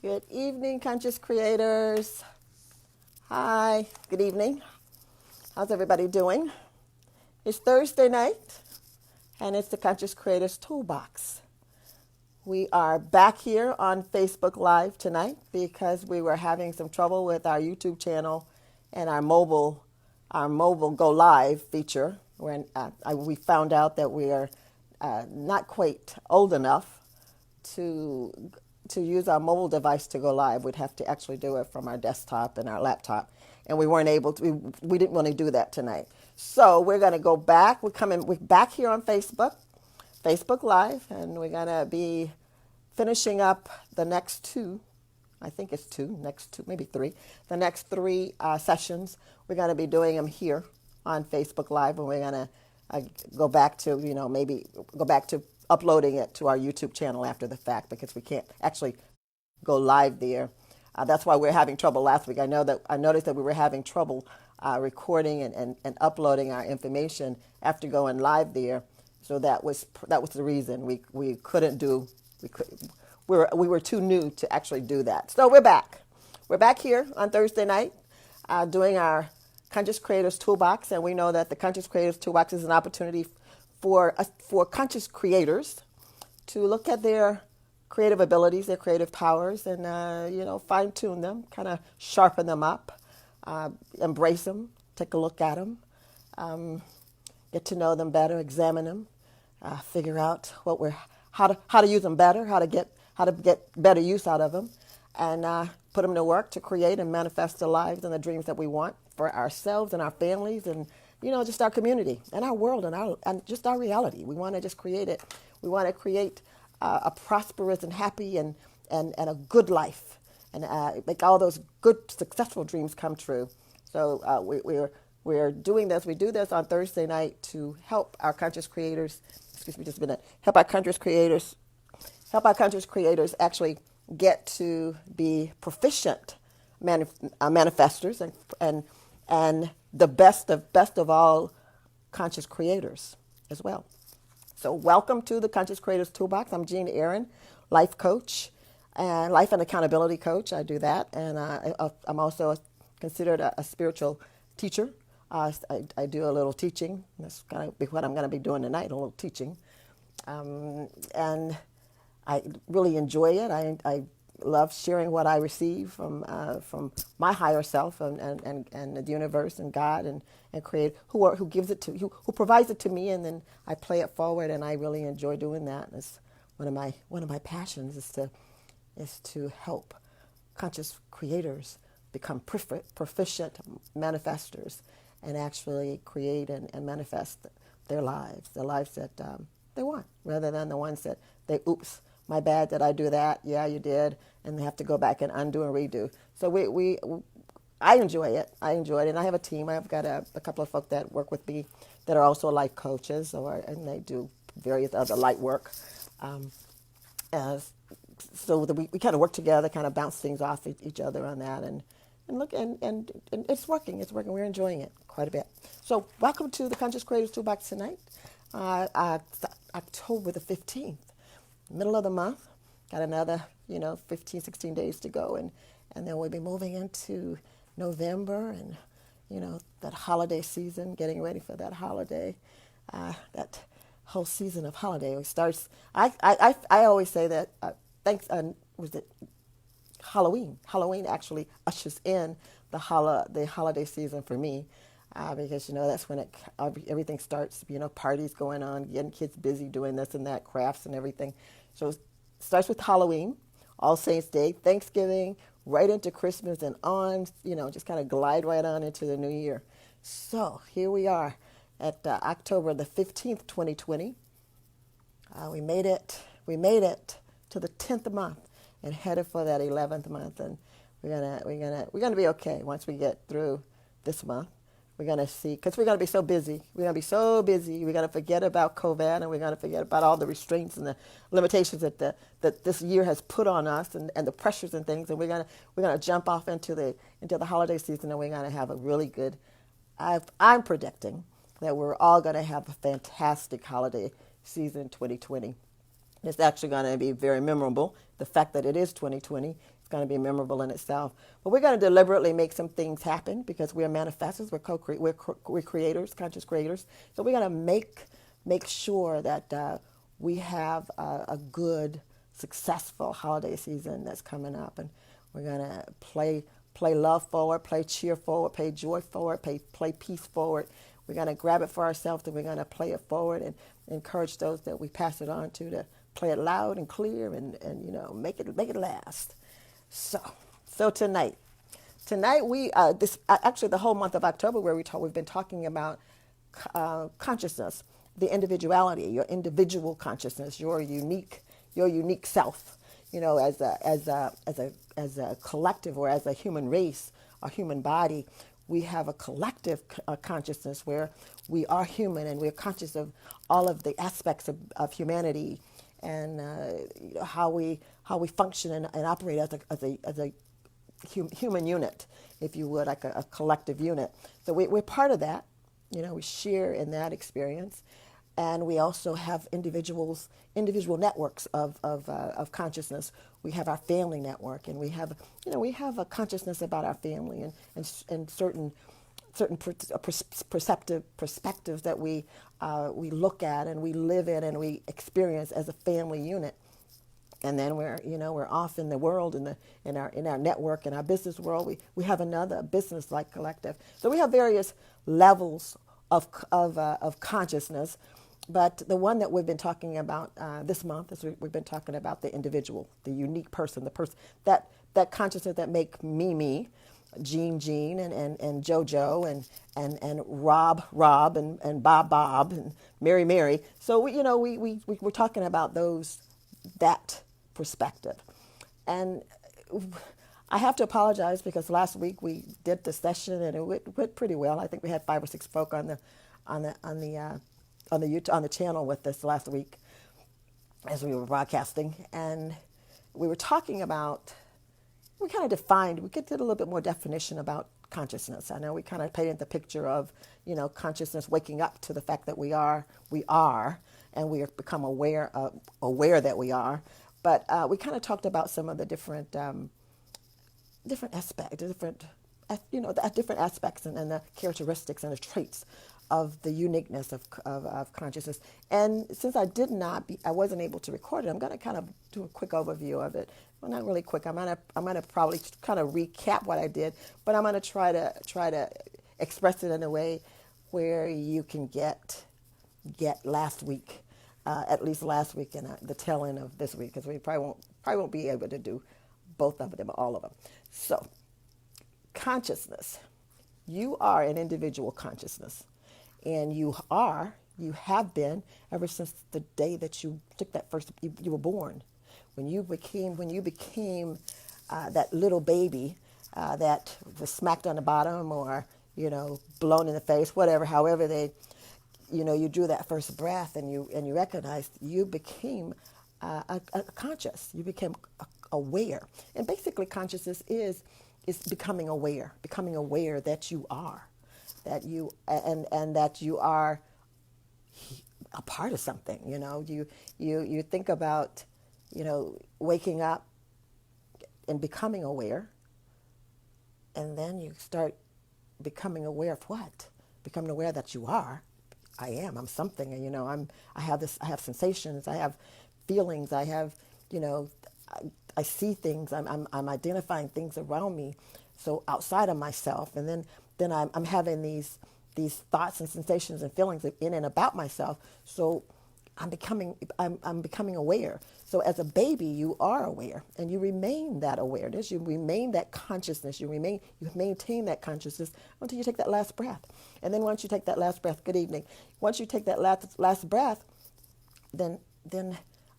Good evening, conscious creators. Hi, good evening. How's everybody doing? It's Thursday night, and it's the Conscious Creators Toolbox. We are back here on Facebook Live tonight because we were having some trouble with our YouTube channel and our mobile go live feature. When we found out that we are not quite old enough to to use our mobile device to go live. We'd have to actually do it from our desktop and our laptop, and we weren't able to. We didn't want to do that tonight. So we're going to go back. We're back here on Facebook Live, and we're going to be finishing up the next two. I think it's next two, maybe three. The next three sessions, we're going to be doing them here on Facebook Live, and we're going to go back to, maybe go back to uploading it to our YouTube channel after the fact because we can't actually go live there. That's why we're having trouble last week. I noticed that we were having trouble recording and uploading our information after going live there. So that was the reason we couldn't do we were too new to actually do that. So we're back. We're back here on Thursday night doing our Conscious Creators Toolbox, and we know that the Conscious Creators Toolbox is an opportunity for conscious creators to look at their creative abilities, their creative powers, and fine tune them, kind of sharpen them up, embrace them, take a look at them, get to know them better, examine them, figure out how to use them better, how to get better use out of them, and put them to work to create and manifest the lives and the dreams that we want for ourselves and our families and just our community and our world and just our reality. We want to just create it. We want to create a prosperous and happy and a good life and make all those good, successful dreams come true. So we're doing this. We do this on Thursday night to help our conscious creators. Excuse me, just a minute. Help our conscious creators actually get to be proficient manifestors and the best of all conscious creators as well. So welcome to the Conscious Creators Toolbox. I'm Jean Aaron, life coach and life and accountability coach. I do that, and I'm also considered a spiritual teacher. I do a little teaching. That's kind of what I'm going to be doing tonight, a little teaching. And I really enjoy it. I love sharing what I receive from my higher self and the universe and God and create who gives it to who provides it to me, and then I play it forward, and I really enjoy doing that. And it's one of my passions is to help conscious creators become proficient manifestors and actually create and manifest their lives, the lives that they want, rather than the ones that oops, my bad, did I do that? Yeah, you did. And they have to go back and undo and redo. So I enjoy it. And I have a team. I've got a couple of folk that work with me that are also life coaches, and they do various other light work. So that we kind of work together, kind of bounce things off each other on that, and look, and it's working. It's working. We're enjoying it quite a bit. So welcome to the Conscious Creators Toolbox tonight, October the 15th. Middle of the month, got another 15, 16 days to go, and then we'll be moving into November and that holiday season, getting ready for that holiday, that whole season of holiday. It starts. I always say that was it Halloween? Halloween actually ushers in the holiday season for me. Because that's when everything starts. Parties going on, getting kids busy doing this and that, crafts and everything. So it starts with Halloween, All Saints Day, Thanksgiving, right into Christmas and on. Just kind of glide right on into the new year. So here we are at October the 15th, 2020. We made it. We made it to the 10th month and headed for that 11th month, and we're gonna be okay once we get through this month. We're going to see, because we're going to be so busy. We're going to be so busy. We're going to forget about COVID, and we're going to forget about all the restraints and the limitations that this year has put on us, and the pressures and things. And we're going to jump off into the holiday season, and we're going to have a really good. I'm predicting that we're all going to have a fantastic holiday season 2020. It's actually going to be very memorable. The fact that it is 2020 is going to be memorable in itself. But we're going to deliberately make some things happen because we're manifestors, we're creators, conscious creators. So we're going to make sure that we have a good, successful holiday season that's coming up, and we're going to play love forward, play cheer forward, play joy forward, play peace forward. We're going to grab it for ourselves, and we're going to play it forward and encourage those that we pass it on to play it loud and clear and make it last. So tonight we actually the whole month of October where we've been talking about consciousness, the individuality, your individual consciousness, your unique self. As a collective or as a human race, a human body, we have a collective consciousness where we are human and we're conscious of all of the aspects of humanity and how we function and operate as a human unit, if you would, like a collective unit. So we're part of that. We share in that experience, and we also have individual networks of consciousness. We have our family network, and we have a consciousness about our family and certain perspectives that we look at and we live in and we experience as a family unit. And then we're off in the world in our network, in our business world. We have another business-like collective. So we have various levels of consciousness. But the one that we've been talking about this month is we've been talking about the individual, the unique person, the person that consciousness that make me, Jean, and JoJo, and Rob, and Bob, and Mary. So we're talking about that perspective, and I have to apologize because last week we did the session and it went pretty well. I think we had 5 or 6 folk on the channel with us last week as we were broadcasting, and we were talking about. We kind of defined. We did a little bit more definition about consciousness. I know we kind of painted the picture of consciousness waking up to the fact that we are, and we have become aware that we are. But we kind of talked about some of the different aspects, different aspects and the characteristics and the traits of the uniqueness of consciousness. And since I wasn't able to record it, I'm going to kind of do a quick overview of it. Well, not really quick. I'm gonna probably kind of recap what I did, but I'm gonna try to express it in a way where you can get last week, at least last week and the tail end of this week, because we probably won't be able to do both of them, all of them. So, consciousness. You are an individual consciousness, and you have been ever since the day that you took that first. You were born. When you became that little baby that was smacked on the bottom or blown in the face, whatever, however they, you drew that first breath and you recognized, you became conscious. You became aware, and basically consciousness is becoming aware that you are, and that you are a part of something. You think about. Waking up and becoming aware, and then you start becoming aware of what? Becoming aware that you are. I'm something, and I have sensations, I have feelings, I have, I see things, I'm identifying things around me, so outside of myself, and then I'm having these thoughts and sensations and feelings in and about myself. So I'm becoming aware. So as a baby, you are aware, and you remain that awareness. You remain that consciousness. You maintain that consciousness until you take that last breath. And then once you take that last breath, good evening. Once you take that last breath, then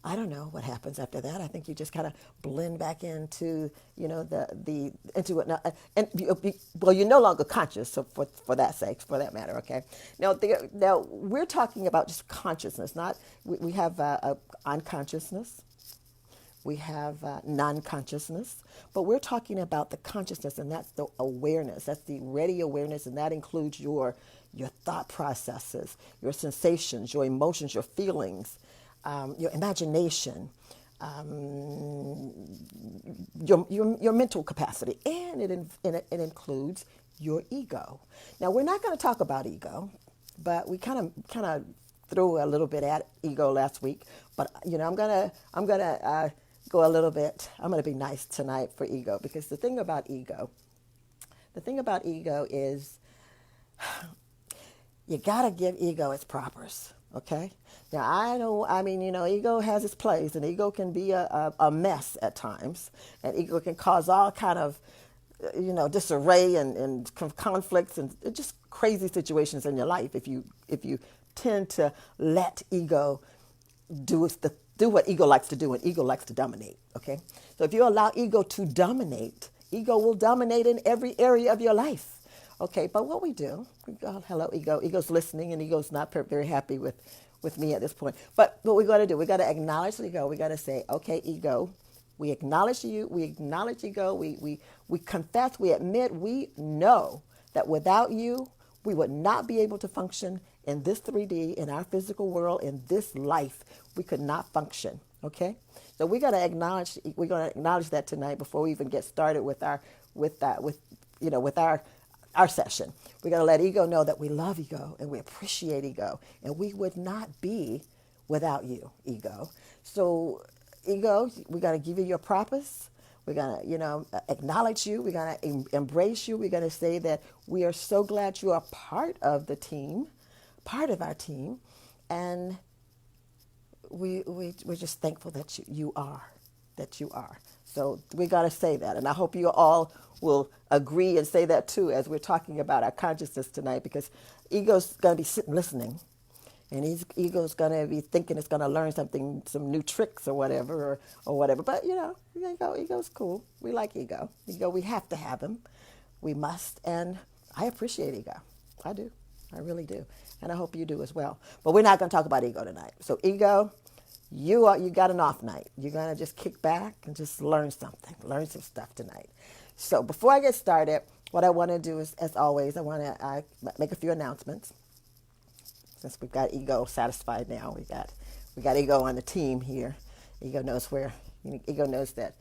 I don't know what happens after that. I think you just kind of blend back into into it. And you're no longer conscious. So for that matter, okay. Now we're talking about just consciousness. We have unconsciousness. We have non-consciousness, but we're talking about the consciousness, and that's the awareness. That's the ready awareness, and that includes your thought processes, your sensations, your emotions, your feelings. Your imagination, um, your mental capacity, and it includes your ego. Now, we're not going to talk about ego, but we kind of threw a little bit at ego last week. But I'm gonna go a little bit. I'm gonna be nice tonight for ego, because the thing about ego is you gotta give ego its propers. Okay. Now I know. I mean, ego has its place, and ego can be a mess at times, and ego can cause all kind of disarray and conflicts and just crazy situations in your life if you tend to let ego do what ego likes to do, and ego likes to dominate. Okay, so if you allow ego to dominate, ego will dominate in every area of your life. Okay, but what we do, hello ego, ego's listening, and ego's not very happy with me at this point. But what we got to do, we got to acknowledge ego. We got to say, okay, ego, we acknowledge you. We acknowledge ego. We confess. We admit. We know that without you, we would not be able to function in this 3D, in our physical world, in this life. We could not function. Okay, so we got to acknowledge. We're going to acknowledge that tonight before we even get started with our session. We're going to let ego know that we love ego and we appreciate ego, and we would not be without you, ego. So, ego, we got to give you your propers. We're going to, acknowledge you. We're going to embrace you. We're going to say that we are so glad you are part of the team, part of our team, and we're just thankful that you are. So we got to say that, and I hope you all will agree and say that too as we're talking about our consciousness tonight, because ego's going to be sitting listening, and ego's going to be thinking it's going to learn something, some new tricks or whatever, or whatever. But ego's cool. We like ego. Ego, we have to have him. We must, and I appreciate ego. I do. I really do, and I hope you do as well. But we're not going to talk about ego tonight. So ego, you got an off night. You're going to just kick back and just learn some stuff tonight. So before I get started, what I want to do is, as always, I want to make a few announcements. Since we've got ego satisfied now, we got ego on the team here. Ego knows that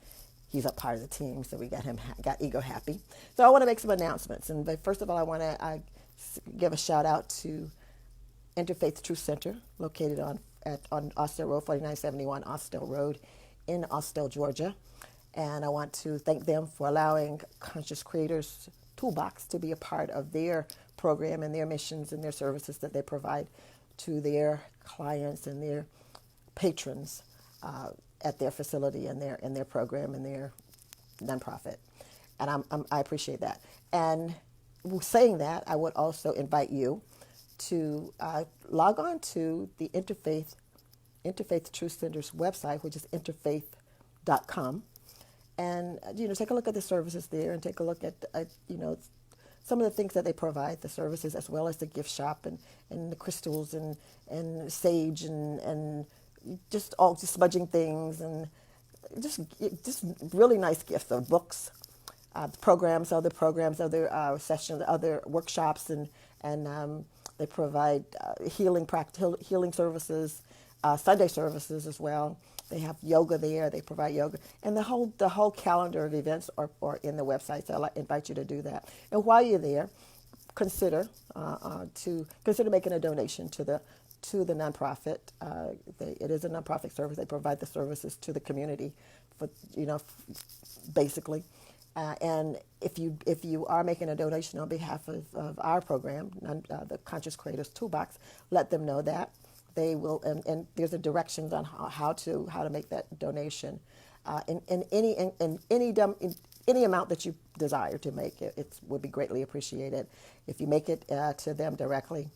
he's a part of the team, so we got ego happy. So I want to make some announcements, and first of all, I want to give a shout out to Interfaith Truth Center, located on Austell Road, 4971 Austell Road in Austell, Georgia. And I want to thank them for allowing Conscious Creators Toolbox to be a part of their program and their missions and their services that they provide to their clients and their patrons at their facility and their program and their nonprofit. And I appreciate that. And saying that, I would also invite you to log on to the Interfaith Truth Center's website, which is interfaith.com. And, take a look at the services there, and take a look at, some of the things that they provide, the services, as well as the gift shop and the crystals and sage and just smudging things, and just really nice gifts of books, other sessions, other workshops, and they provide healing services, Sunday services as well. They have yoga there. They provide yoga, and the whole calendar of events are in the website. So I invite you to do that. And while you're there, consider making a donation to the nonprofit. It is a nonprofit service. They provide the services to the community, basically. And if you are making a donation on behalf of our program, the Conscious Creators Toolbox, let them know that. They will, and there's a directions on how to make that donation, in any amount that you desire to make. It would be greatly appreciated. If you make it to them directly,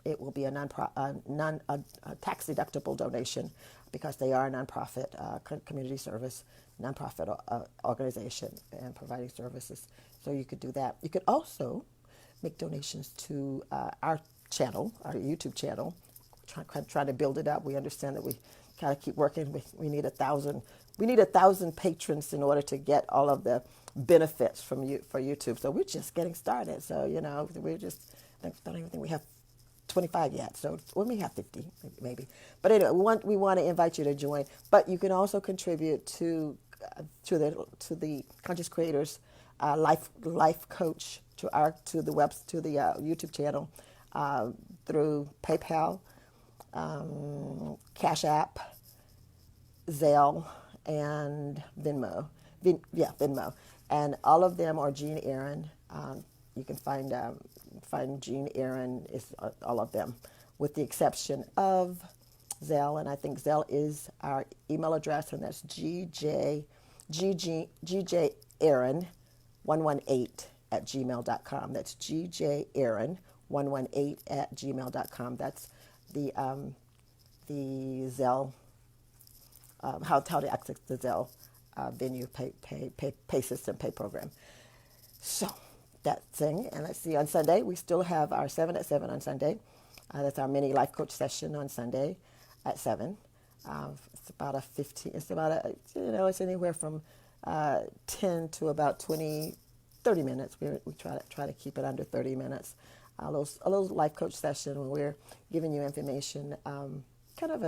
it will be a tax deductible donation, because they are a nonprofit community service nonprofit organization and providing services. So you could do that. You could also make donations to our channel, our YouTube channel. Trying to build it up. We understand that we kind of keep working. We need 1,000. We need 1,000 patrons in order to get all of the benefits for YouTube. So we're just getting started. So we just don't even think we have 25 yet, so we may have 50, maybe. But anyway, we want to invite you to join. But you can also contribute to the Conscious Creators life coach to the YouTube channel through PayPal, Cash App, Zelle, and Venmo. Venmo, and all of them are Jean Aaron. You can find Jean Aaron is all of them, with the exception of Zelle, and I think Zelle is our email address, and that's gjaaron118@gmail.com. That's gjaaron118@gmail.com. That's the Zelle, how to access the Zelle venue pay system, pay program. So that thing, and let's see, on Sunday we still have our 7 at 7 on Sunday. That's our mini life coach session on Sunday at 7. It's about a 15. It's about it's anywhere from 10 to about 20, 30 minutes. We try to keep it under 30 minutes. A little life coach session where we're giving you information. Kind of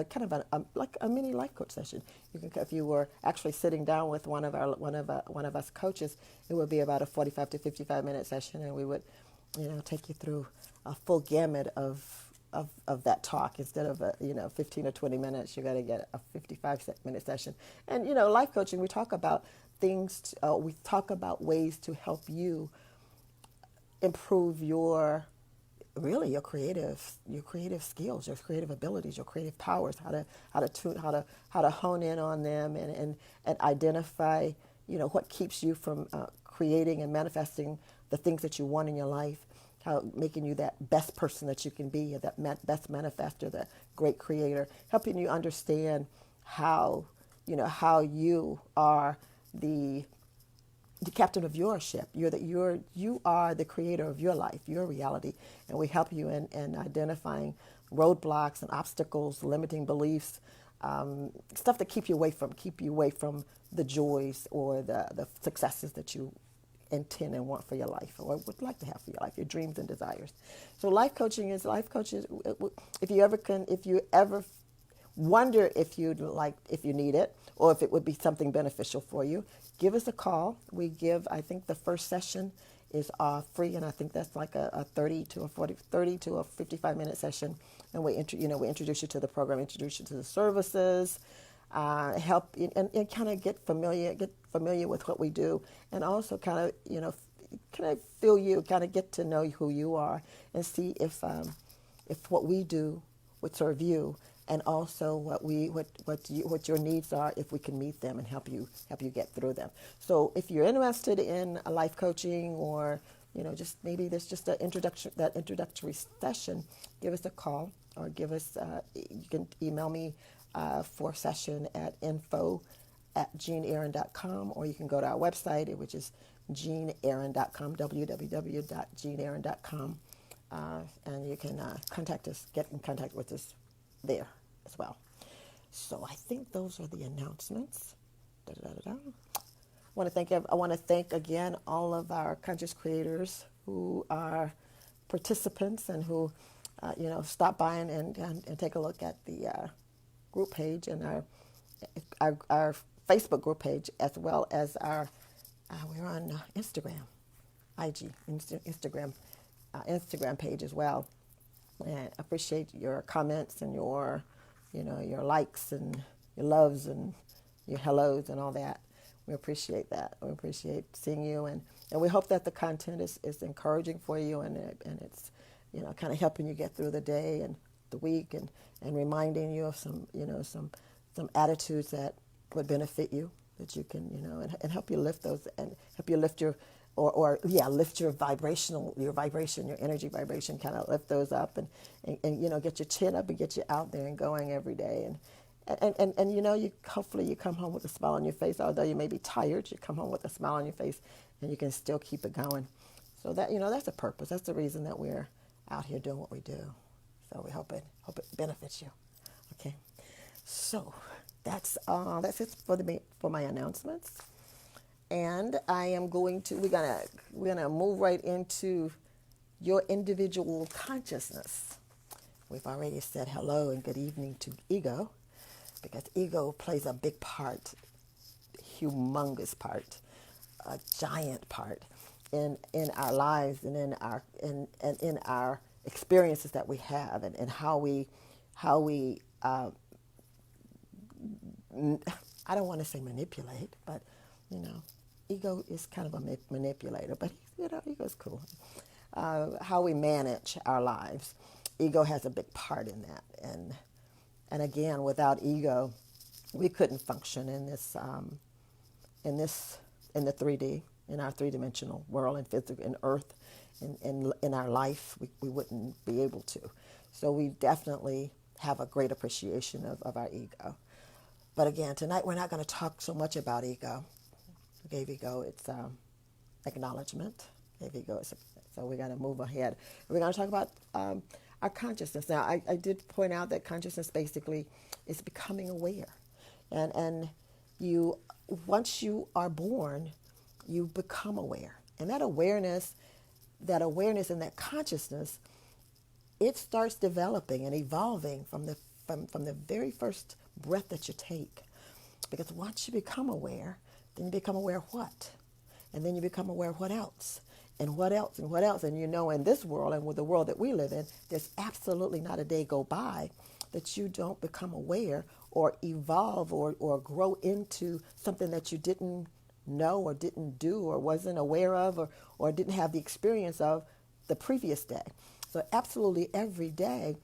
like a mini life coach session. You can, if you were actually sitting down with one of us coaches, it would be about a 45 to 55 minute session, and we would, take you through a full gamut of that talk. Instead of 15 or 20 minutes, you got to get a 55-minute session. And life coaching, we talk about things. We talk about ways to help you improve your creative skills, your creative abilities, your creative powers, how to hone in on them and identify, what keeps you from creating and manifesting the things that you want in your life, how making you that best person that you can be, that best manifester, that great creator, helping you understand how you are the captain of your ship. You are the creator of your life, your reality, and we help you in identifying roadblocks and obstacles, limiting beliefs, stuff that keep you away from the joys or the successes that you intend and want for your life, or would like to have for your life, your dreams and desires. So life coaching. If you ever wonder if you need it, or if it would be something beneficial for you, give us a call. I think the first session is free, and I think that's like a 30 to a 55-minute session. And we introduce you to the program, introduce you to the services, help and kind of get familiar with what we do, and also kind of feel you, kind of get to know who you are, and see if what we do would serve you, and also what your needs are, if we can meet them and help you get through them. So if you're interested in a life coaching, or just maybe there's just that introductory session, give us a call, or you can email me for a session at info@jeanaaron.com, or you can go to our website, which is jeanaaron.com, www.jeanaaron.com, and you can get in contact with us there as well. So I think those are the announcements. I want to thank again all of our conscious creators who are participants and who stop by and take a look at the group page and our Facebook group page, as well as we're on Instagram, Instagram page as well. And appreciate your comments and your likes and your loves and your hellos and all that. We appreciate that. We appreciate seeing you, and we hope that the content is encouraging for you, and it's kind of helping you get through the day and the week, and reminding you of some attitudes that would benefit you, that you can and help you lift those, and help you lift your lift your vibration, your energy vibration, kind of lift those up, and get your chin up and get you out there and going every day, and you hopefully you come home with a smile on your face. Although you may be tired, you come home with a smile on your face, and you can still keep it going. So that that's the purpose. That's the reason that we're out here doing what we do. So we hope it benefits you. Okay, so that's it for my announcements. And we're gonna move right into your individual consciousness. We've already said hello and good evening to ego, because ego plays a big part, humongous part, a giant part in our lives and in our experiences that we have, and how we I don't want to say manipulate, but you know, ego is kind of a manipulator, but ego's cool. How we manage our lives, ego has a big part in that, and again, without ego, we couldn't function in this in the 3D, in our three-dimensional world, and physical, in Earth, in our life, we wouldn't be able to. So we definitely have a great appreciation of our ego. But again, tonight we're not going to talk so much about ego. We gave ego its acknowledgement. Gave ego its, so we got to move ahead. We're going to talk about our consciousness. Now, I did point out that consciousness basically is becoming aware, and you once you are born, you become aware, and that awareness and that consciousness, it starts developing and evolving from the very first breath that you take. Because once you become aware, then you become aware of what? And then you become aware of what else? And what else? And what else? And in this world, and with the world that we live in, there's absolutely not a day go by that you don't become aware or evolve or grow into something that you didn't know or didn't do or wasn't aware of or didn't have the experience of the previous day. So absolutely every day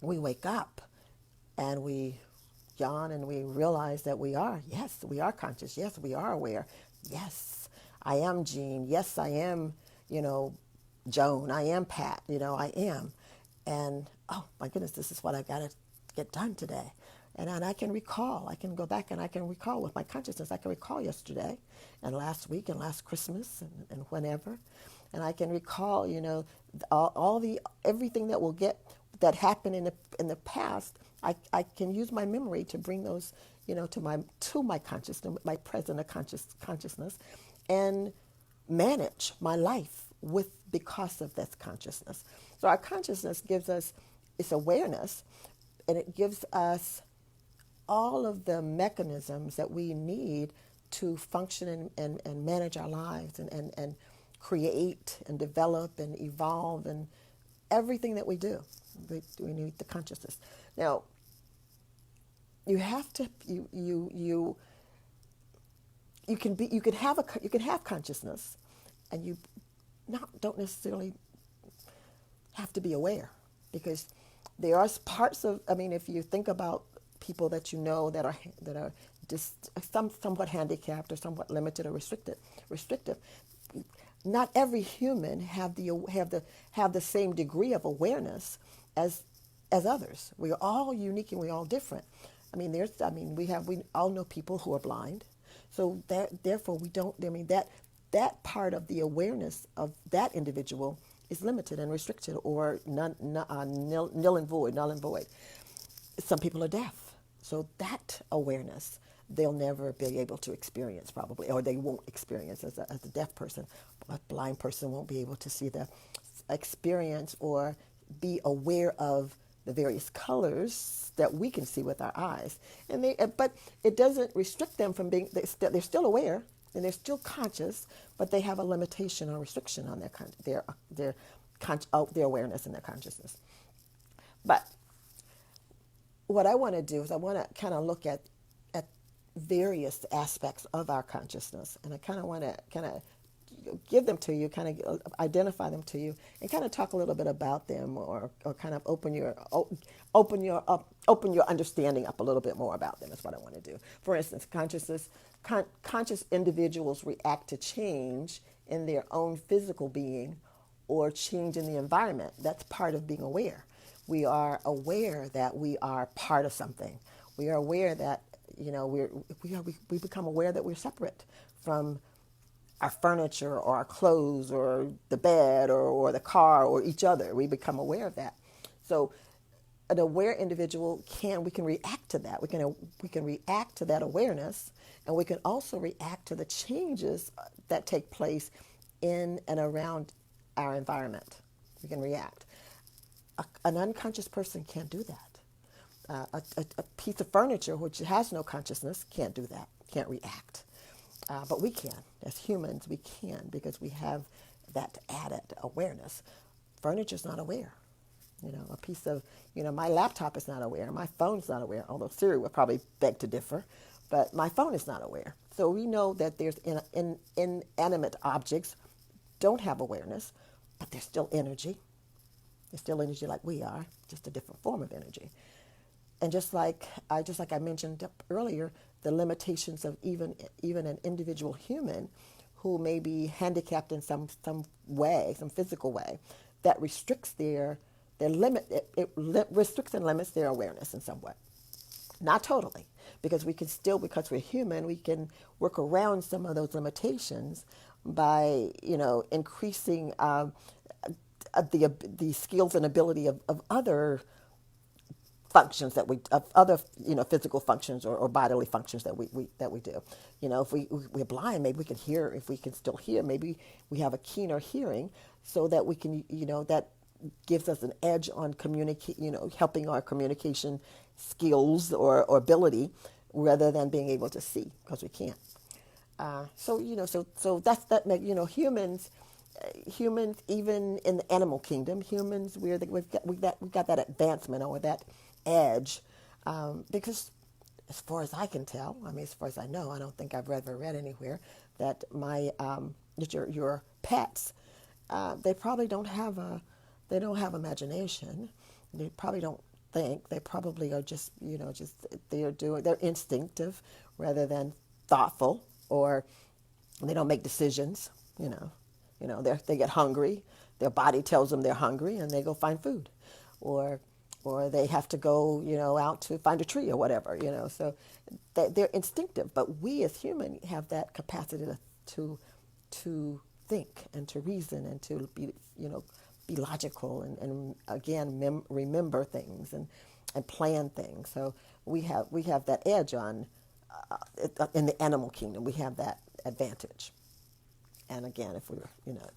we wake up and we yawn and we realize that we are conscious. Yes, we are aware. Yes, I am Jean. Yes, I am, Joan. I am Pat. I am. And, oh, my goodness, this is what I got to get done today. And I can recall. I can go back and I can recall with my consciousness. I can recall yesterday and last week and last Christmas and whenever. And I can recall, everything that happened in the past. I can use my memory to bring those, to my consciousness, my present consciousness, and manage my life because of that consciousness. So our consciousness gives us its awareness, and it gives us all of the mechanisms that we need to function and manage our lives and create and develop and evolve and everything that we do. We need the consciousness. Now, you have to you can have consciousness, and you don't necessarily have to be aware, because there are parts of, if you think about people that that are just somewhat handicapped or somewhat limited or restrictive, not every human have the same degree of awareness as others. We are all unique and we're all different. We all know people who are blind, so therefore we don't. That part of the awareness of that individual is limited and restricted, or null and void. Some people are deaf, so that awareness they'll never be able to experience, probably, or they won't experience as a deaf person. A blind person won't be able to see the experience or be aware of the various colors that we can see with our eyes. But it doesn't restrict them from being. They're still aware and they're still conscious, but they have a limitation or restriction on their awareness and their consciousness. But what I want to do is I want to kind of look at various aspects of our consciousness, and I kind of want to give them to you, kind of identify them to you, and kind of talk a little bit about them, or kind of open your understanding up a little bit more about them. Is what I want to do. For instance, conscious individuals react to change in their own physical being or change in the environment. That's part of being aware. We are aware that we are part of something. We are aware that we become aware that we're separate from our furniture or our clothes or the bed or the car or each other. We become aware of that. So an aware individual we can react to that. We can react to that awareness, and we can also react to the changes that take place in and around our environment. We can react. An unconscious person can't do that. A piece of furniture which has no consciousness can't do that, can't react. But we can. As humans, we can because we have that added awareness. Furniture's not aware. A piece of, my laptop is not aware. My phone's not aware, although Siri would probably beg to differ. But my phone is not aware. So we know that there's inanimate objects don't have awareness, but they're still energy. They're still energy like we are, just a different form of energy. And just like I mentioned earlier, the limitations of even an individual human who may be handicapped in some way, some physical way, that restricts their limit. It restricts and limits their awareness in some way. Not totally, because we can still, because we're human, we can work around some of those limitations by increasing the skills and ability of other functions of other physical functions or bodily functions that we do. If we're blind, maybe we can hear. If we can still hear, maybe we have a keener hearing, so that we can that gives us an edge on helping our communication skills or ability, rather than being able to see, because we can't. So that's that. Humans, even in the animal kingdom, humans we've got that advancement or that edge, because as far as I can tell, as far as I know, I don't think I've ever read anywhere that your pets, they probably don't have imagination. They probably don't think. They probably are just they're instinctive rather than thoughtful, or they don't make decisions. They get hungry. Their body tells them they're hungry, and they go find food, or they have to go, out to find a tree or whatever, So they're instinctive. But we as humans have that capacity to think and to reason and to be logical and again remember things and plan things. So we have that edge on in the animal kingdom. We have that advantage. And again, if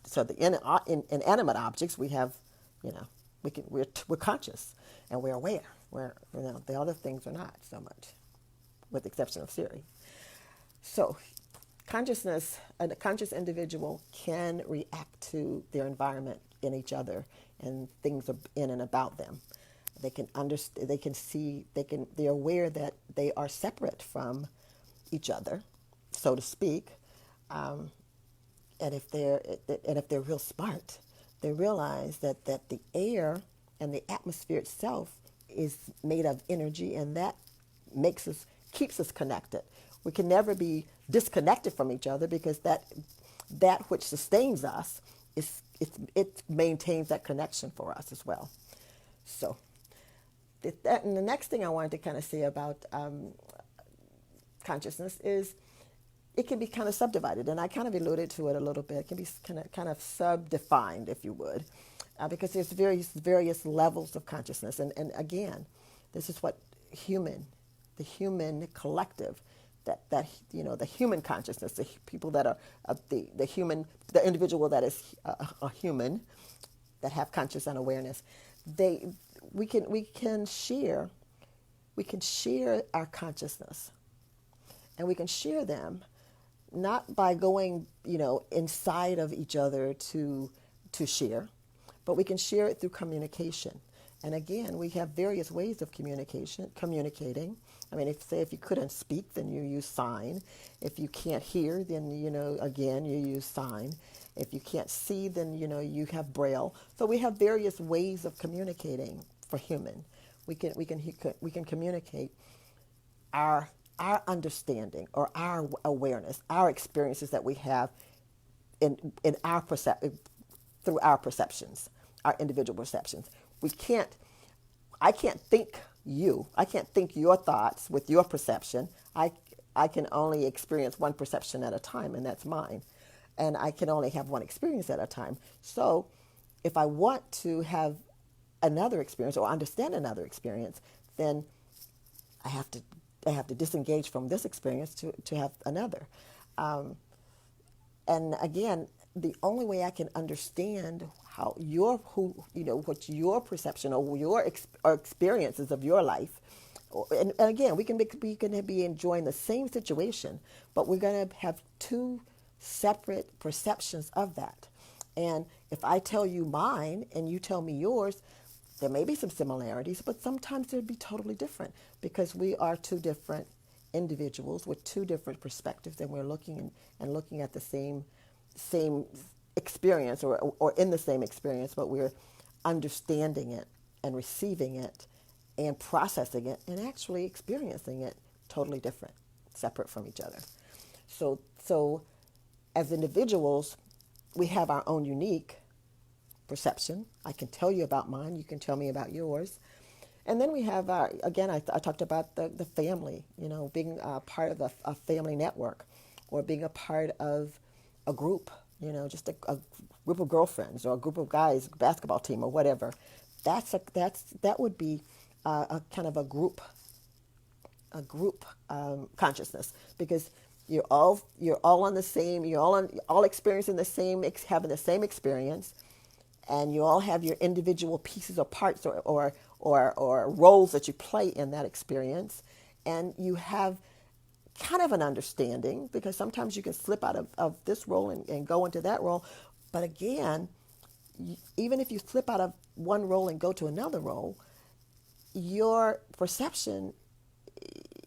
so the inanimate objects, we have, we're conscious and we're aware. The other things are not so much, with the exception of Siri. So consciousness, a conscious individual can react to their environment in each other and things in and about them. They can understand, they can see, they're aware that they are separate from each other, so to speak. And if they're real smart, they realize that the air and the atmosphere itself is made of energy, and that keeps us connected. We can never be disconnected from each other, because that which sustains us it maintains that connection for us as well. So and the next thing I wanted to kind of say about consciousness is, it can be kind of subdivided, and I kind of alluded to it a little bit. It can be kind of sub-defined, if you would, because there's various levels of consciousness. And again, this is what the human collective, the human consciousness, the people that are the individual that is a human, that have conscious and awareness, we can share our consciousness, and we can share them. Not by going, inside of each other to share, but we can share it through communication. And again, we have various ways of communicating. If you couldn't speak, then you use sign. If you can't hear, then, again, you use sign. If you can't see, then, you have Braille. So we have various ways of communicating for human. We can communicate our understanding or our awareness, our experiences that we have in our through our perceptions, our individual perceptions. I can't think your thoughts with your perception. I can only experience one perception at a time, and that's mine. And I can only have one experience at a time. So if I want to have another experience or understand another experience, then I have to disengage from this experience to have another. And again, the only way I can understand how your who what your perception or your or experiences of your life, and again, we can be enjoying the same situation, but we're going to have two separate perceptions of that. And if I tell you mine and you tell me yours, there may be some similarities, but sometimes they'd be totally different because we are two different individuals with two different perspectives, and we're looking at the same experience or in the same experience, but we're understanding it and receiving it and processing it and actually experiencing it totally different, separate from each other. So as individuals, we have our own unique perception. I can tell you about mine, you can tell me about yours. And then we have our, again, I talked about the family, being part of a family network or being a part of a group, just a group of girlfriends or a group of guys, basketball team or whatever. That would be a kind of a group consciousness, because you're all on the same, all experiencing the same, having the same experience, and you all have your individual pieces or parts or roles that you play in that experience, and you have kind of an understanding, because sometimes you can slip out of this role and go into that role. But again, even if you slip out of one role and go to another role, your perception,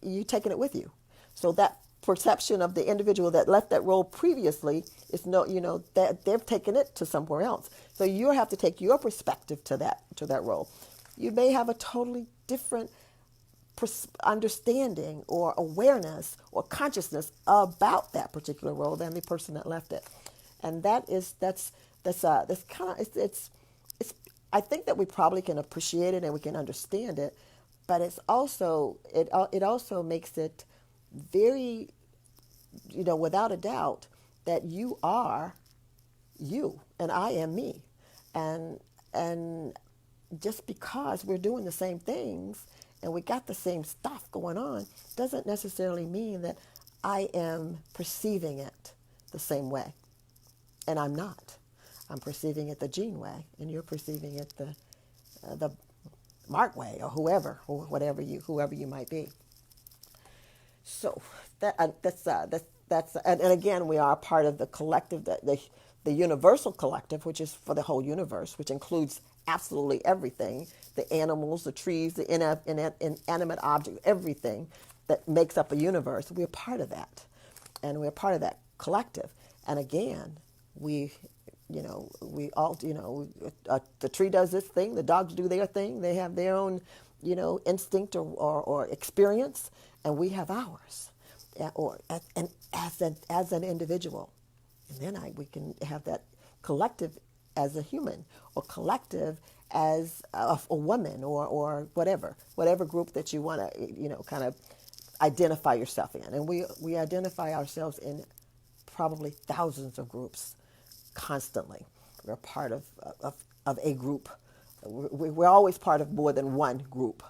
you taking it with you. So that perception of the individual that left that role previously is that they've taken it to somewhere else. So you have to take your perspective to that role. You may have a totally different understanding or awareness or consciousness about that particular role than the person that left it, and that's kind of it's. I think that we probably can appreciate it and we can understand it, but it also makes it very, without a doubt, that you are you and I am me, and just because we're doing the same things and we got the same stuff going on doesn't necessarily mean that I am perceiving it the same way, and I'm not. I'm perceiving it the Gene way, and you're perceiving it the Mark way, or whoever you might be. So that's and again, we are part of the collective, the universal collective, which is for the whole universe, which includes absolutely everything: the animals, the trees, the inanimate objects, everything that makes up a universe. We're part of that, and we're part of that collective. And again, we all, the tree does this thing, the dogs do their thing, they have their own, instinct or experience, and we have ours, and as an individual, and then we can have that collective as a human, or collective as a woman, or whatever group that you want to, kind of identify yourself in, and we identify ourselves in probably thousands of groups. Constantly, we're part of a group. We're always part of more than one group.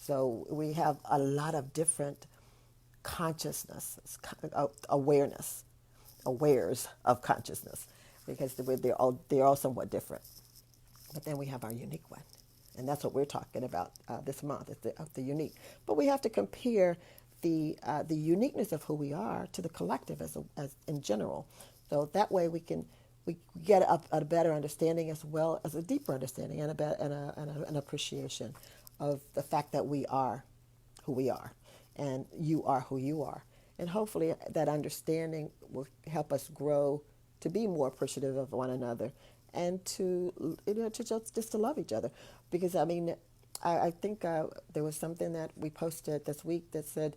So we have a lot of different consciousness, awareness, awares of consciousness, because they're all somewhat different. But then we have our unique one, and that's what we're talking about this month, is the unique. But we have to compare the uniqueness of who we are to the collective as in general. So that way we get a better understanding, as well as a deeper understanding, and an appreciation of the fact that we are who we are, and you are who you are. And hopefully that understanding will help us grow to be more appreciative of one another, and to just to love each other. Because I think there was something that we posted this week that said,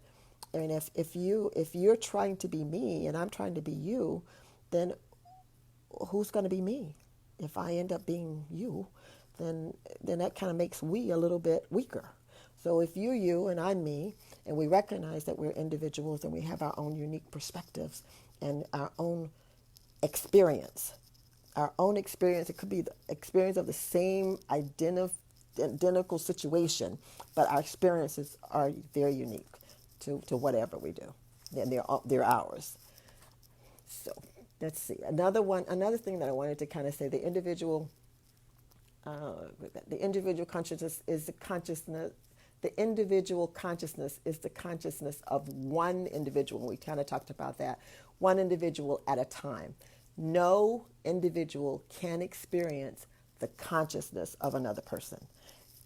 if you're trying to be me and I'm trying to be you, then who's going to be me? If I end up being you, then that kind of makes we a little bit weaker. So if you're you and I'm me, and we recognize that we're individuals and we have our own unique perspectives and our own experience. It could be the experience of the same identical situation, but our experiences are very unique to whatever we do. And they're ours. So let's see. Another thing that I wanted to kind of say, the individual consciousness is the consciousness. The individual consciousness is the consciousness of one individual. We kind of talked about that. One individual at a time. No individual can experience the consciousness of another person.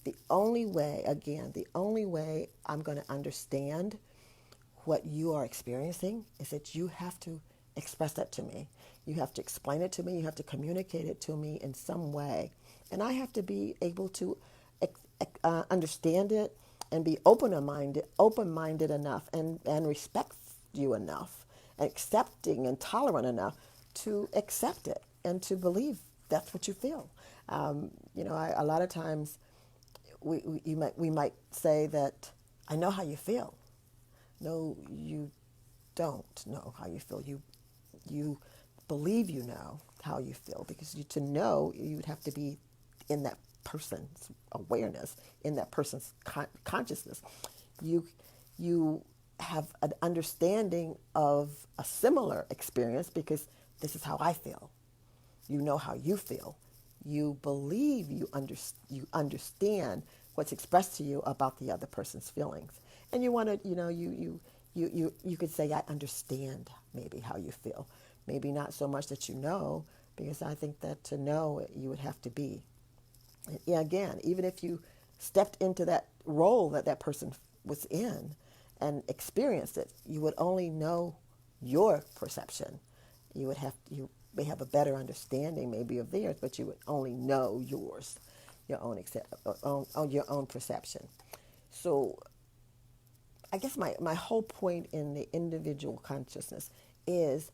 The only way I'm going to understand what you are experiencing is that you have to express that to me. You have to explain it to me. You have to communicate it to me in some way. And I have to be able to understand it and be open-minded enough and respect you enough, accepting and tolerant enough to accept it and to believe that's what you feel. A lot of times we might say that I know how you feel. No, you don't know how you feel. You believe you know how you feel, because to know, you would have to be in that person's awareness, in that person's consciousness. You have an understanding of a similar experience because this is how I feel. You know how you feel. You believe you understand what's expressed to you about the other person's feelings. And you want to, you could say, I understand maybe how you feel. Maybe not so much that you know, because I think that to know, you would have to be. Yeah, again, even if you stepped into that role that person was in and experienced it, you would only know your perception. You may have a better understanding maybe of theirs, but you would only know yours, your own perception. So I guess my whole point in the individual consciousness is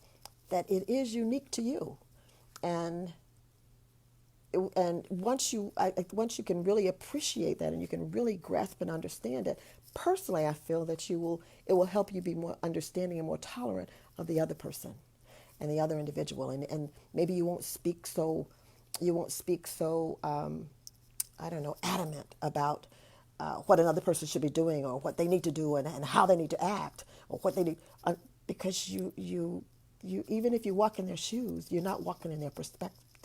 that it is unique to you. And once you can really appreciate that, and you can really grasp and understand it, personally, I feel that it will help you be more understanding and more tolerant of the other person and the other individual, and maybe you won't speak so I don't know, adamant about what another person should be doing, or what they need to do, and how they need to act, or what they need, because you even if you walk in their shoes, you're not walking in their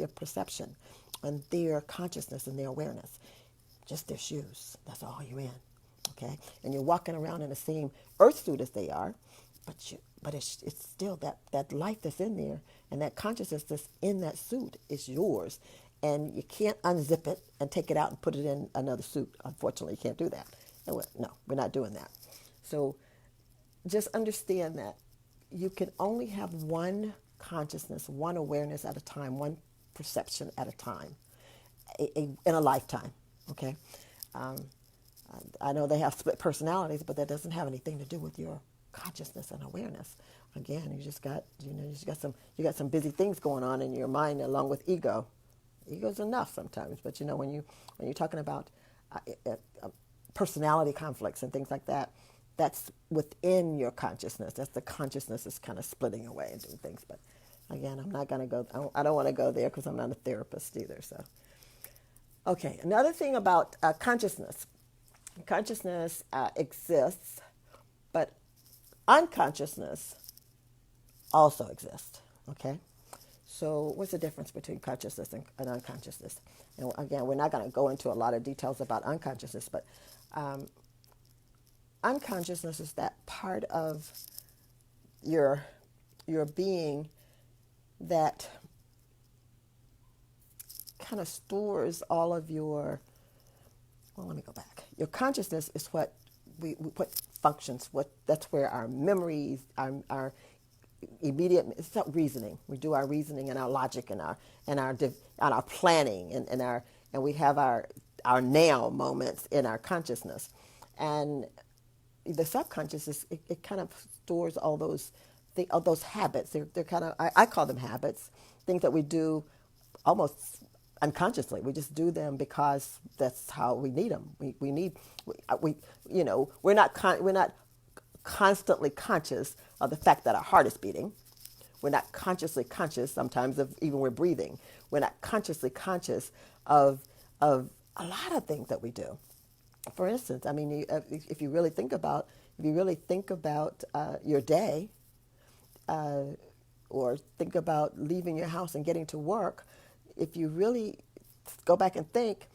perception and their consciousness and their awareness, just their shoes. That's all you're in, okay? And you're walking around in the same earth suit as they are, but it's still that life that's in there, and that consciousness that's in that suit is yours, and you can't unzip it and take it out and put it in another suit. Unfortunately, you can't do that. No, we're not doing that. So just understand that you can only have one consciousness, one awareness at a time, one perception at a time, in a lifetime, okay? I know they have split personalities, but that doesn't have anything to do with your consciousness and awareness. Again, you got some busy things going on in your mind, along with ego. Ego's enough sometimes, but when you're talking about personality conflicts and things like that, that's within your consciousness. That's the consciousness is kind of splitting away and doing things. But again, I'm not going to go. I don't want to go there because I'm not a therapist either. So, okay. Another thing about consciousness. Consciousness exists, but unconsciousness also exists. Okay. So what's the difference between consciousness and unconsciousness? And again, we're not going to go into a lot of details about unconsciousness, but unconsciousness is that part of your being that kind of stores all of your, well, let me go back. Your consciousness is what functions, that's where our memories, our immediate, it's not reasoning. We do our reasoning and our logic and our planning and we have our now moments in our consciousness. And the subconscious it kind of stores all those habits. They're kind of, I call them habits, things that we do almost unconsciously. We just do them because that's how we need them. We're not constantly conscious of the fact that our heart is beating. We're not consciously conscious sometimes of even we're breathing. We're not consciously conscious of a lot of things that we do. For instance, I mean, if you really think about your day, or think about leaving your house and getting to work, if you really go back and think,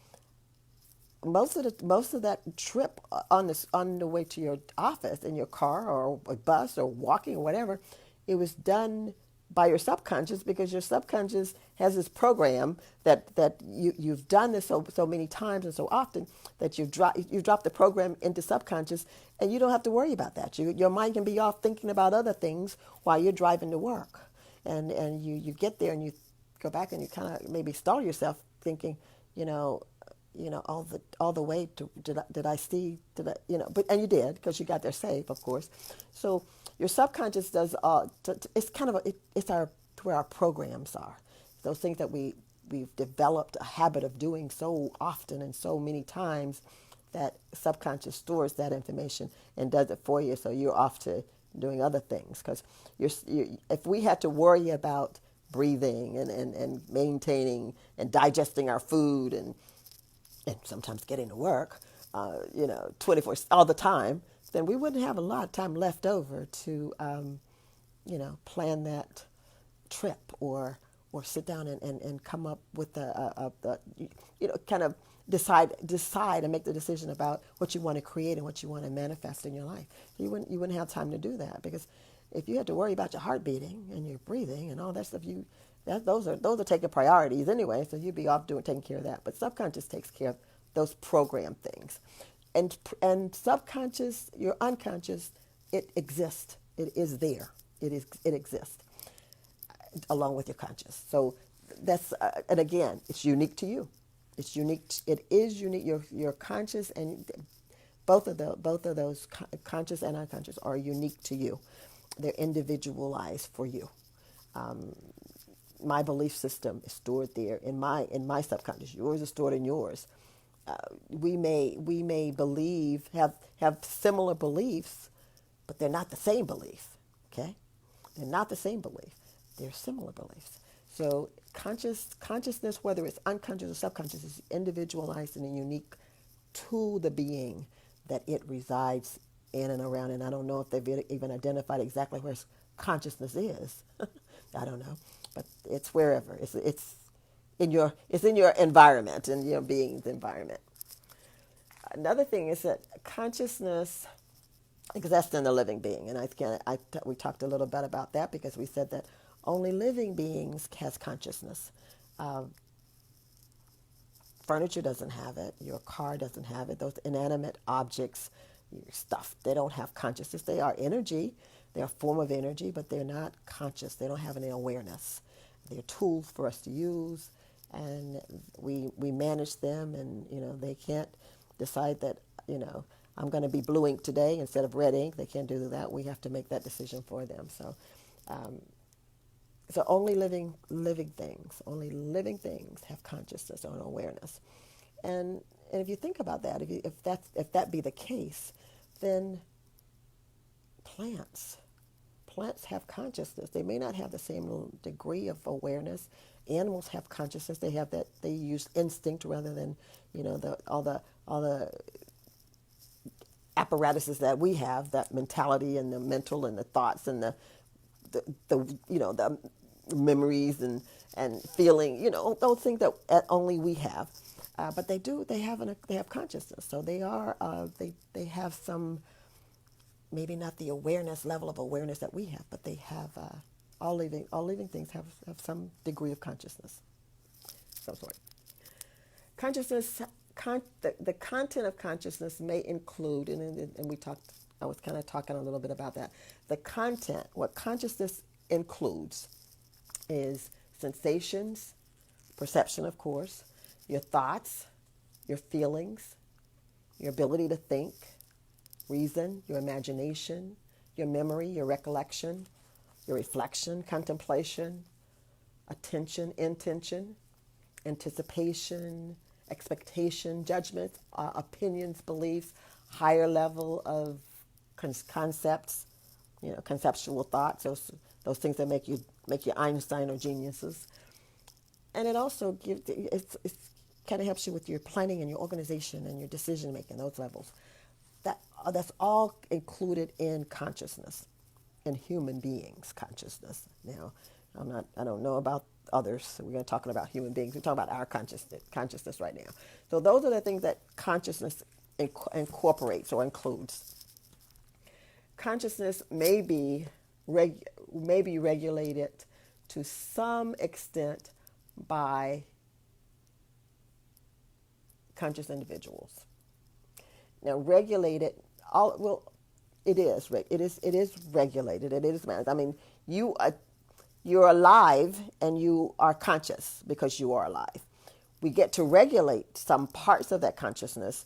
most of that trip on the way to your office in your car or a bus or walking or whatever, it was done by your subconscious, because your subconscious has this program that you've done this so many times and so often that you drop the program into subconscious, and you don't have to worry about that. Your mind can be off thinking about other things while you're driving to work, and you get there and you go back and you kind of maybe stall yourself thinking, you know, all the way to did I see, but and you did, because you got there safe, of course. So your subconscious does it's kind of it's where our programs are, those things that we've developed a habit of doing so often and so many times, that subconscious stores that information and does it for you, so you're off to doing other things. Because if we had to worry about breathing and maintaining and digesting our food and sometimes getting to work, 24 all the time, then we wouldn't have a lot of time left over to, plan that trip or sit down and come up with kind of decide and make the decision about what you want to create and what you want to manifest in your life. You wouldn't have time to do that, because if you had to worry about your heart beating and your breathing and all that stuff, those are taking priorities anyway. So you'd be off taking care of that. But subconscious takes care of those program things, and subconscious, your unconscious, it exists. It is there. It exists along with your conscious. So that's and again, it's unique to you. It's unique. It is unique. Your conscious and both of those conscious and unconscious are unique to you. They're individualized for you. My belief system is stored there in my subconscious. Yours is stored in yours. We may have similar beliefs, but they're not the same belief. Okay, they're not the same belief. They're similar beliefs. So consciousness, whether it's unconscious or subconscious, is individualized and unique to the being that it resides in and around. And I don't know if they've even identified exactly where consciousness is. I don't know, but it's wherever. It's in your environment, in your being's environment. Another thing is that consciousness exists in the living being, and we talked a little bit about that, because we said that only living beings has consciousness. Furniture doesn't have it. Your car doesn't have it. Those inanimate objects, your stuff, they don't have consciousness. They are energy. They're a form of energy, but they're not conscious. They don't have any awareness. They're tools for us to use, and we manage them, and they can't decide that I'm going to be blue ink today instead of red ink. They can't do that. We have to make that decision for them. So only living things have consciousness or awareness. And if you think about that, if that be the case, then plants have consciousness. They may not have the same degree of awareness. Animals have consciousness. They have that. They use instinct rather than all the apparatuses that we have, that mentality and the mental and the thoughts and the memories and feeling, those things that only we have. But they have consciousness. So they have some, maybe not the level of awareness that we have, but they have, all living things have some degree of consciousness. Some sort. Consciousness, the content of consciousness may include, and I was kind of talking a little bit about that. The content, what consciousness includes, is sensations, perception, of course, your thoughts, your feelings, your ability to think, reason, your imagination, your memory, your recollection, your reflection, contemplation, attention, intention, anticipation, expectation, judgment, opinions, beliefs, higher level of concepts, conceptual thoughts, those things that make you Einstein or geniuses. And it also it's kind of helps you with your planning and your organization and your decision making, those levels. That's all included in consciousness. in human beings' consciousness. Now, I don't know about others. So we're going to talk about human beings. We're talking about our consciousness right now. So those are the things that consciousness incorporates or includes. Consciousness may be regulated to some extent by conscious individuals. Now, regulated, all well, it is regulated. It is managed. I mean, you're alive and you are conscious because you are alive. We get to regulate some parts of that consciousness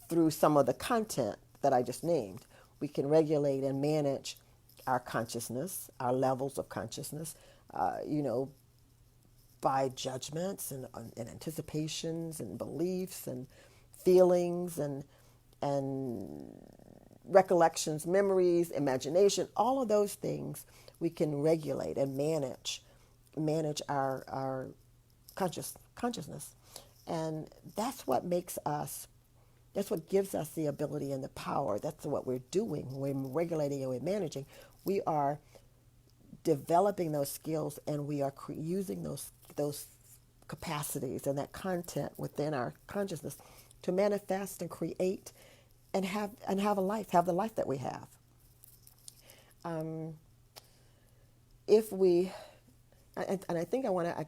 through some of the content that I just named. We can regulate and manage our consciousness, our levels of consciousness, you know, by judgments and anticipations and beliefs and feelings and recollections, memories, imagination, all of those things we can regulate and manage our consciousness. And that's what makes us, that's what gives us the ability and the power. That's what we're doing. We're regulating and we're managing. We are developing those skills and we are using those capacities and that content within our consciousness to manifest and create and have a life, have the life that we have. If we, and I think I want to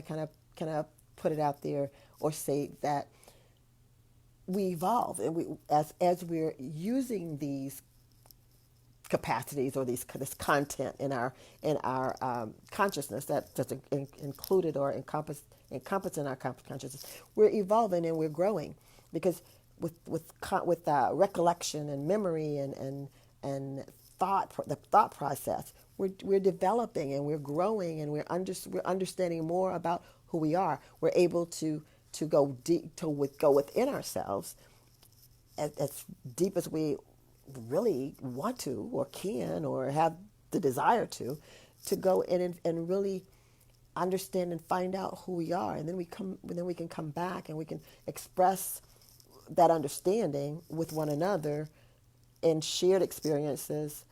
kind of put it out there or say that we evolve and we as we're using these capacities or this content in our consciousness that's included or encompassed in our consciousness, we're evolving and we're growing because with recollection and memory and the thought process, we're developing and we're growing and we're understanding more about who we are. We're able to go deep, go within ourselves as deep as we really want to or can or have the desire to go in and really understand and find out who we are, and then we can come back and we can express that understanding with one another in shared experiences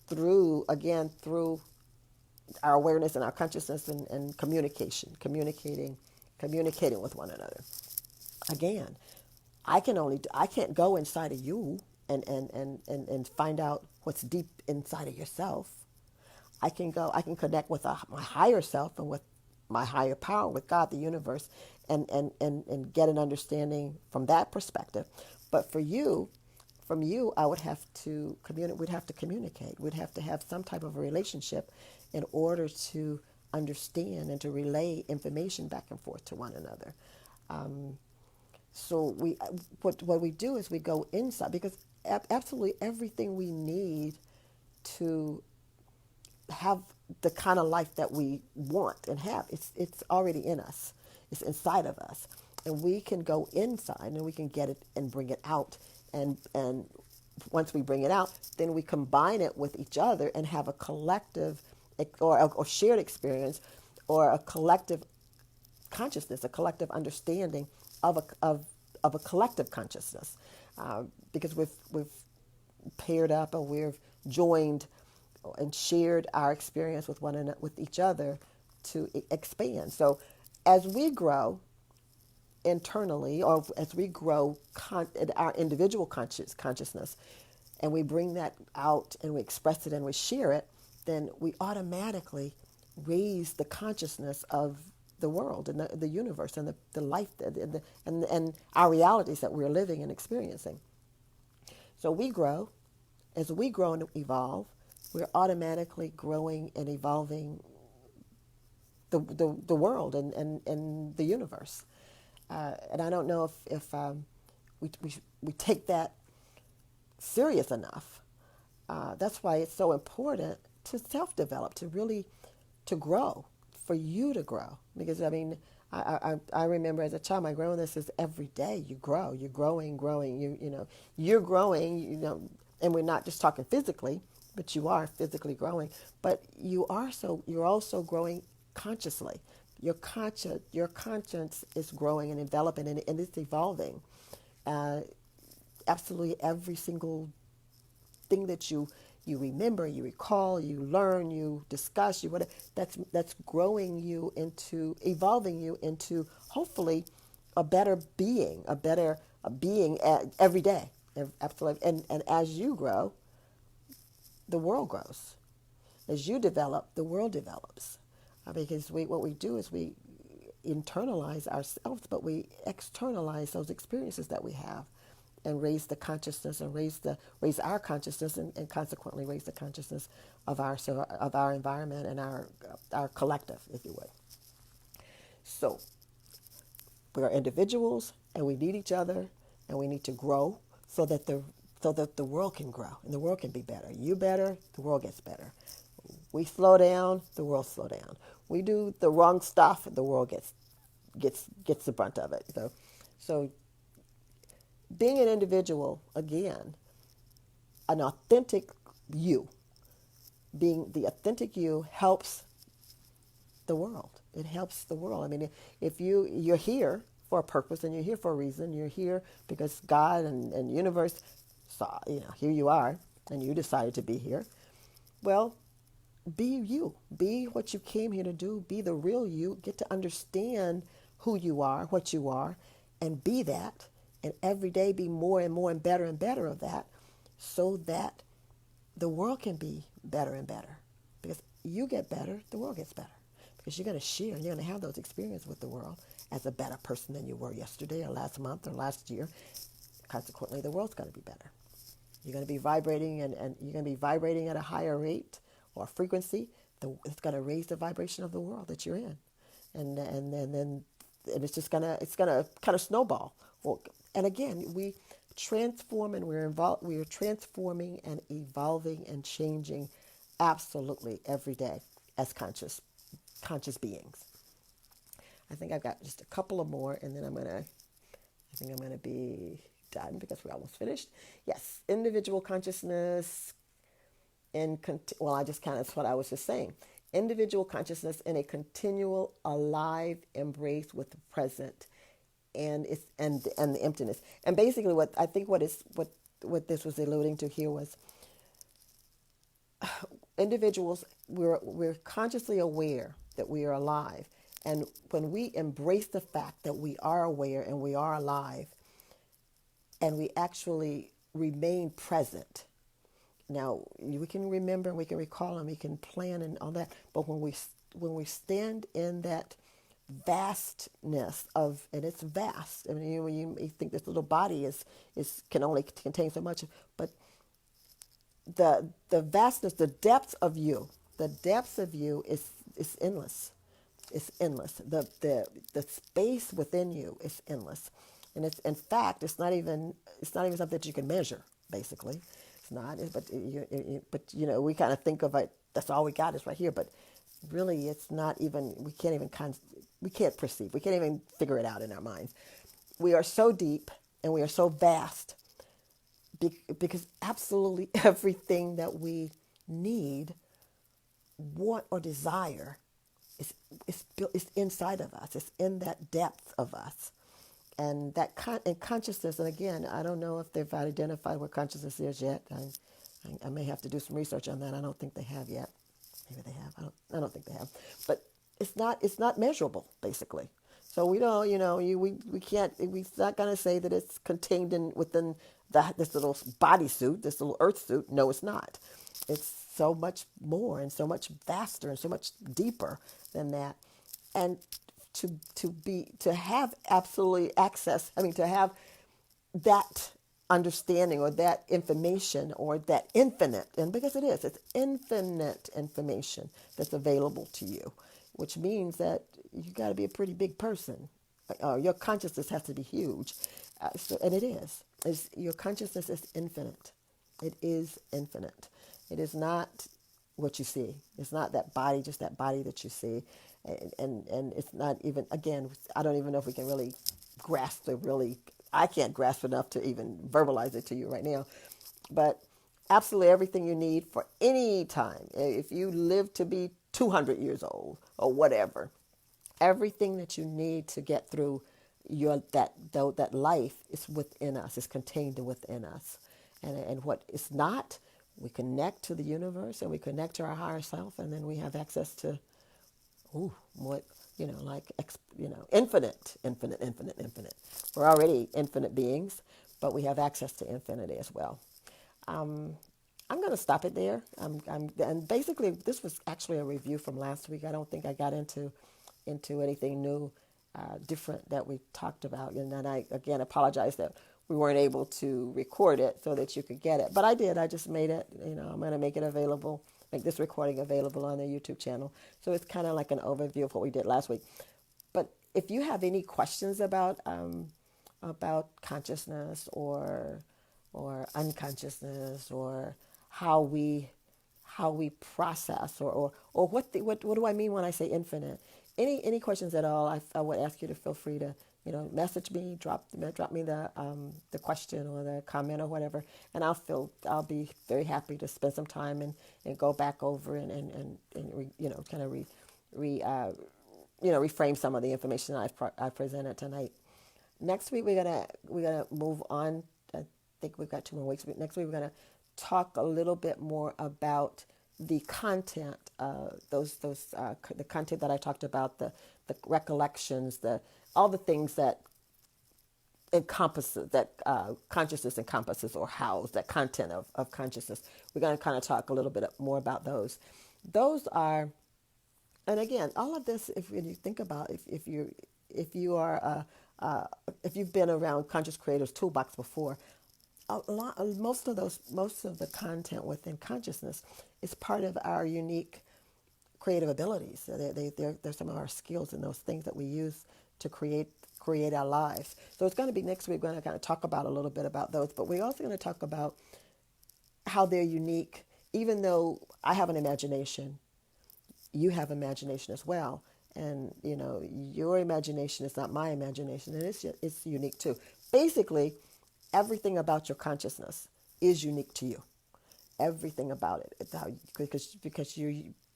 through our awareness and our consciousness and communicating with one another. Again, I can't go inside of you and find out what's deep inside of yourself. I can connect with my higher self and with my higher power, with God, the universe, and get an understanding from that perspective. But from you, I would have to communicate. We'd have to communicate. We'd have to have some type of a relationship in order to understand and to relay information back and forth to one another. So what we do is we go inside, because absolutely everything we need to have the kind of life that we want and have, it's already in us. It's inside of us, and we can go inside and we can get it and bring it out. And once we bring it out, then we combine it with each other and have a collective or shared experience or a collective consciousness, a collective understanding of a collective consciousness, because we've paired up or we've joined and shared our experience with one another, with each other, to expand. So as we grow internally, or as we grow our individual consciousness, and we bring that out and we express it and we share it, then we automatically raise the consciousness of the world and the universe and the life and our realities that we're living and experiencing. So we grow. As we grow and evolve, we're automatically growing and evolving the world and the universe. And I don't know if we take that serious enough. That's why it's so important to self-develop, to grow, for you to grow. Because I mean, I remember as a child, my growing-ness is every day. You grow, you're growing. You're growing. And we're not just talking physically, but you are physically growing. But you're also growing consciously. Your conscience is growing and developing, and it's evolving. Absolutely every single thing that you you remember, you recall, you learn, you discuss, you whatever. That's growing you into, evolving you into, hopefully, a better being, a being every day. Absolutely. And as you grow, the world grows. As you develop, the world develops. Because what we do is we internalize ourselves, but we externalize those experiences that we have, and raise the consciousness, and raise our consciousness, and consequently raise the consciousness of our environment and our collective, if you would. So we are individuals, and we need each other, and we need to grow so that the world can grow and the world can be better. You better, the world gets better. We slow down, the world slow down. We do the wrong stuff, the world gets the brunt of it. So being an individual, again, an authentic you, being the authentic you helps the world. It helps the world. I mean, if you're here for a purpose, and you're here for a reason, you're here because God and universe saw, here you are, and you decided to be here. Well, be you. Be what you came here to do. Be the real you. Get to understand who you are, what you are, and be that. And every day be more and more and better of that, so that the world can be better and better. Because you get better, the world gets better. Because you're going to share, and you're going to have those experiences with the world as a better person than you were yesterday or last month or last year. Consequently, the world's going to be better. You're going to be vibrating, and you're going to be vibrating at a higher rate or frequency. It's going to raise the vibration of the world that you're in, and it's just gonna kind of snowball. Well, and again, we transform, and we're involved. We are transforming and evolving and changing, absolutely every day as conscious beings. I think I've got just a couple of more, and then I think I'm gonna be done because we're almost finished. Yes, individual consciousness. I just kind of, that's what I was just saying. Individual consciousness in a continual, alive embrace with the present, and the emptiness. And basically, what this was alluding to here was individuals. We're consciously aware that we are alive, and when we embrace the fact that we are aware and we are alive, and we actually remain present. Now, we can remember, we can recall, and we can plan and all that. But when we stand in that vastness of, and it's vast. I mean, when you think this little body can only contain so much, but the vastness, the depth of you is endless. It's endless. The space within you is endless, and it's, in fact, it's not even something that you can measure. Basically, it's not. But we kind of think of it. That's all we got is right here. But really, it's not even. We can't perceive. We can't even figure it out in our minds. We are so deep and we are so vast because absolutely everything that we need, want, or desire is inside of us. It's in that depth of us. And that and consciousness, and again, I don't know if they've identified what consciousness is yet. I may have to do some research on that. I don't think they have yet. Maybe they have. I don't think they have. But it's not measurable, basically. So we don't, we can't. We're not going to say that it's contained within this little bodysuit, this little earth suit. No, it's not. It's so much more and so much vaster and so much deeper than that. And to have absolutely access, to have that understanding or that information or that infinite, and because it's infinite information that's available to you, which means that you got to be a pretty big person. Your consciousness has to be huge. And it is. Your consciousness is infinite. It is infinite. It is not what you see. It's not that body, just that body that you see. And it's not even, again, I don't even know if we can really grasp I can't grasp enough to even verbalize it to you right now. But absolutely everything you need for any time. If you live to be 200 years old or whatever, everything that you need to get through that life is within us, is contained within us. And what is not, we connect to the universe and we connect to our higher self, and then we have access to, what, like, infinite. We're already infinite beings, but we have access to infinity as well. Um, I'm going to stop it there. And basically, this was actually a review from last week. I don't think I got into anything new, different that we talked about. And then I, again, apologize that we weren't able to record it so that you could get it. But I did. I just made it. I'm going to make it available, make this recording available on the YouTube channel. So it's kind of like an overview of what we did last week. But if you have any questions about consciousness or unconsciousness, or how we process, or what do I mean when I say infinite? Any questions at all? I would ask you to feel free to message me, drop me the question or the comment or whatever, and I'll be very happy to spend some time and go back over and kind of reframe some of the information I presented tonight. Next week we're gonna move on. I think we've got 2 more weeks. Next week we're gonna talk a little bit more about the content, the content that I talked about, the recollections, all the things that encompasses, that consciousness encompasses or house, that content of consciousness. We're going to kind of talk a little bit more about those. Those are, and again, all of this, if you think about, if you've been around Conscious Creators Toolbox before, most of the content within consciousness is part of our unique creative abilities. They're some of our skills and those things that we use to create our lives. So it's going to be next week. We're going to kind of talk about a little bit about those, but we're also going to talk about how they're unique. Even though I have an imagination, you have imagination as well, and your imagination is not my imagination, and it's unique too. Basically, everything about your consciousness is unique to you. Everything about it. It's how, because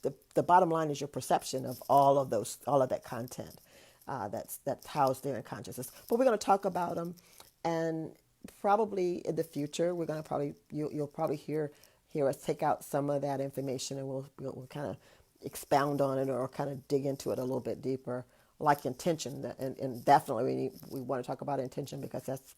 the bottom line is your perception of all of that content that's housed there in consciousness. But we're going to talk about them, and probably in the future we're going to you'll probably hear us take out some of that information, and we'll kind of expound on it or kind of dig into it a little bit deeper, like intention. And definitely we want to talk about intention, because that's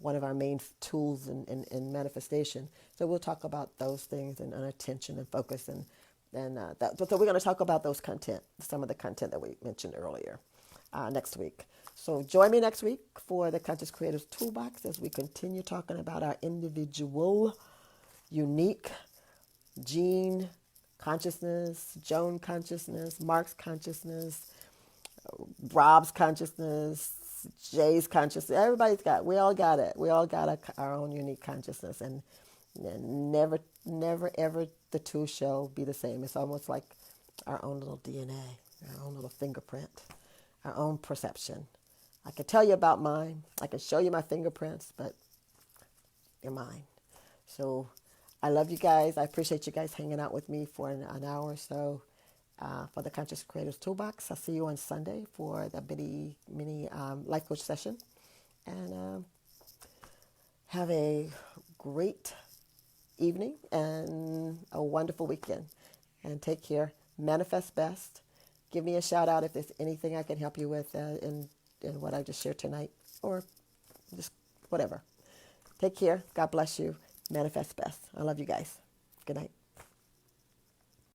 one of our main tools in manifestation. So we'll talk about those things and attention and focus and that. So we're going to talk about some of the content that we mentioned earlier next week. So join me next week for the Conscious Creators Toolbox as we continue talking about our individual, unique Gene consciousness, Joan consciousness, Mark's consciousness, Rob's consciousness, Jay's consciousness. We all got it. We all got our own unique consciousness, and never ever the two shall be the same. It's almost like our own little DNA, our own little fingerprint, our own perception. I can tell you about mine. I can show you my fingerprints, but they're mine. So I love you guys. I appreciate you guys hanging out with me for an hour or so for the Conscious Creators Toolbox. I'll see you on Sunday for the mini life coach session. And have a great evening and a wonderful weekend. And take care. Manifest best. Give me a shout out if there's anything I can help you with in what I just shared tonight, or just whatever. Take care. God bless you. Manifest best. I love you guys. Good night.